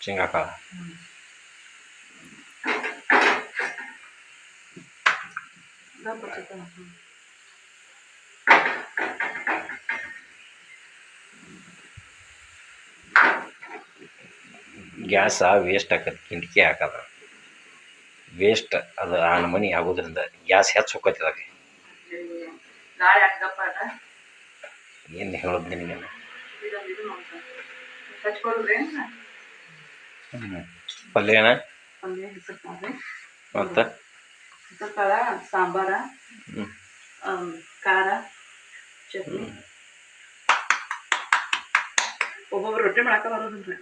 ಶೇಂಗಾ ಕಾಳು gas waste ಆಕತಿ ಕಿಂಡಿಕೆ ಹಾಕದ ವೇಸ್ಟ್ ಅದು ಆ ನಮೂನಿ ಆಗೋದ್ರಿಂದ ಗ್ಯಾಸ್ ಹೆಚ್ಚು ಹೋಗತ್ತಿದಾಗ ಏನು ಹೇಳೋದು ನಿನಗೆ ಪಲ್ಯನ ಮತ್ತು ಸಾಂಬಾರ ಖಾರ ಚಟ್ನಿ ಒಬ್ಬೊಬ್ರು ರೊಟ್ಟಿ ಮಾಡಾಕ ಬರೋದಿಲ್ರಿ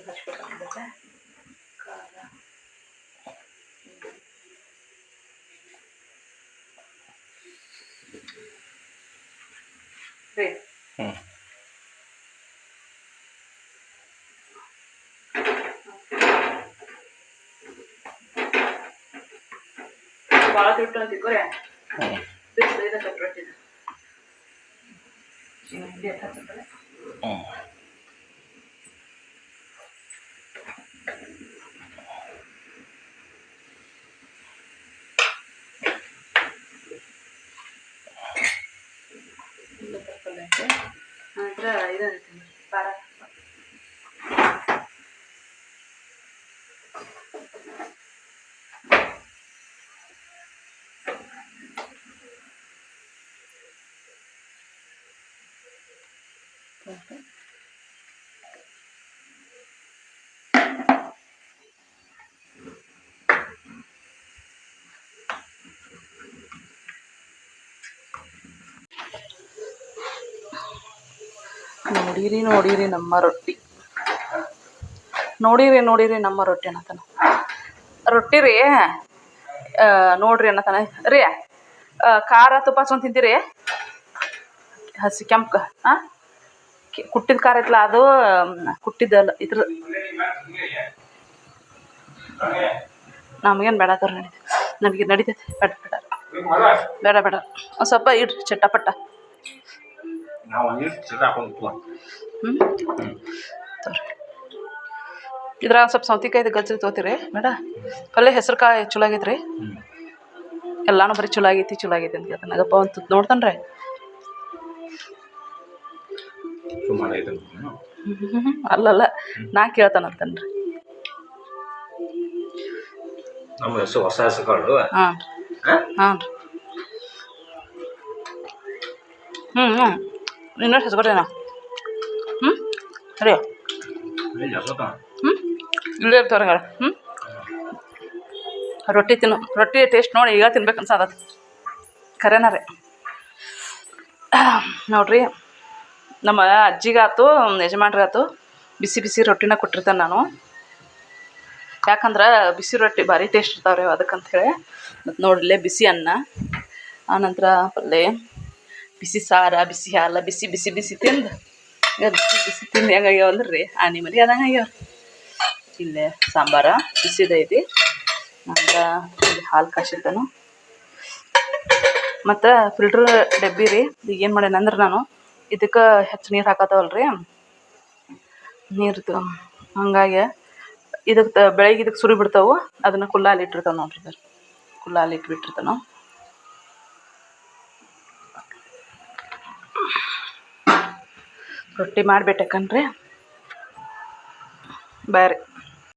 ಹಚ್ಕೊಳ್ಬೇಕಾಗುತ್ತೆ ಖಾರ ರೀ ಭಾಳ ದುಡ್ಡು ಅಂತಿದ್ರೆ ಬಿಸಿದ ಕಟ್ಬಿಟ್ಟಿದೆ ನಂತರ ಇದು ಖಾರ ನೋಡಿರಿ ನಮ್ಮ ರೊಟ್ಟಿ ನೋಡಿರಿ ನಮ್ಮ ರೊಟ್ಟಿ ಅನ್ನತಾನ ರೊಟ್ಟಿ ರೀ ನೋಡ್ರಿ ಅನ್ನತಾನ ರೀ ಖಾರ ತುಪ್ಪ ಹಚ್ಕೊಂಡು ತಿಂತೀರಿ ಹಸಿ ಕೆಂಪು ಕುಟ್ಟಿದ ಖಾರ ಐತಲ್ಲ ಅದು ಕುಟ್ಟಿದ್ದಲ್ಲ ಇದ್ರ ನಮಗೇನು ಬೇಡತ್ತಾರ ನಮಗೆ ನಡೀತೈತೆ ಬೇಡ ಒಂದು ಸ್ವಲ್ಪ ಇಡ್ರಿ ಚಟ್ಟಪಟ್ಟ ಇದ್ರಾಗ ಸ್ವಲ್ಪ ಸೌತೆಕಾಯ್ದು ಗಜ್ಜರಿ ತೊಗೋತೀರಿ ಬೇಡ ಪಲ್ಯ ಹೆಸ್ರು ಕಾಳು ಚಲೋ ಆಗೈತೆ ರೀ ಎಲ್ಲಾನು ಬರೀ ಚಲೋ ಆಗೈತಿ ಅಂತ ಹೇಳ್ತಾನೆ ನಗಪ್ಪ ಅಂತ ನೋಡ್ತಾನೆ ರೀ ಅಲ್ಲಲ್ಲ ನಾ ಕೇಳ್ತಾನಂತನ್ರಿ ಹೊಸ ಹೆಸರು ಹಾಂ ರೀ ಇನ್ನೊಂದು ಹೆಸರುಗಳೇನ ರೀ ಇಲ್ಲೇ ಇರ್ತಾವ್ರಿ ರೊಟ್ಟಿ ಟೇಸ್ಟ್ ನೋಡಿ ಈಗ ತಿನ್ಬೇಕು ಅನ್ಸದ ಖರೇನ ರೀ ನೋಡ್ರಿ ನಮ್ಮ ಅಜ್ಜಿಗಾತು ಯಜಮಾನ್ರಿಗಾತು ಬಿಸಿ ರೊಟ್ಟಿನ ಕೊಟ್ಟಿರ್ತಾನೆ ನಾನು ಯಾಕಂದ್ರೆ ಬಿಸಿ ರೊಟ್ಟಿ ಭಾರಿ ಟೇಸ್ಟ್ ಇರ್ತಾವ್ರಿ ಅದಕ್ಕಂಥೇಳಿ. ಮತ್ತು ನೋಡಿಲ್ಲೇ ಬಿಸಿ ಅನ್ನ, ಆನಂತರ ಪಲ್ಯ, ಬಿಸಿ ಸಾರ, ಬಿಸಿ ಹಾಲು, ಬಿಸಿ ಬಿಸಿ ಬಿಸಿ ತಿಂದು ಬಿಸಿ ಬಿಸಿ ತಿಂದು ಹೆಂಗಾಗ್ಯಾವ ಅಂದ್ರೆ ರೀ ಆನೆ ಮನೆ ಅದಂಗೆ ಆಗ್ಯಾವ. ಇಲ್ಲೇ ಸಾಂಬಾರ ಬಿಸಿದ ಐತಿ, ನಂಗೆ ಇಲ್ಲಿ ಹಾಲು ಕಾಸಿದ್ದನು. ಮತ್ತು ಫಿಲ್ಟ್ರ್ ಡಬ್ಬಿ ರೀ. ಈಗ ಏನು ಮಾಡೇನ ಅಂದ್ರೆ ನಾನು ಇದಕ್ಕೆ ಹೆಚ್ಚು ನೀರು ಹಾಕತ್ತವಲ್ರಿ, ನೀರು ಹಂಗಾಗಿ ಇದಕ್ಕೆ ಬೆಳಗ್ಗೆ ಇದಕ್ಕೆ ಸುರಿ ಬಿಡ್ತಾವೆ. ಅದನ್ನು ಕುಲ್ಲಾಲಿ ಇಟ್ಟಿರ್ತಾವೆ ನೋಡ್ರಿ, ಕುಲ್ಲಾಲಿ ಇಟ್ಬಿಟ್ಟಿರ್ತಾನೆ. ರೊಟ್ಟಿ ಮಾಡಿಬಿಟ್ಟಕ್ಕನ್ರಿ ಬೇರೆ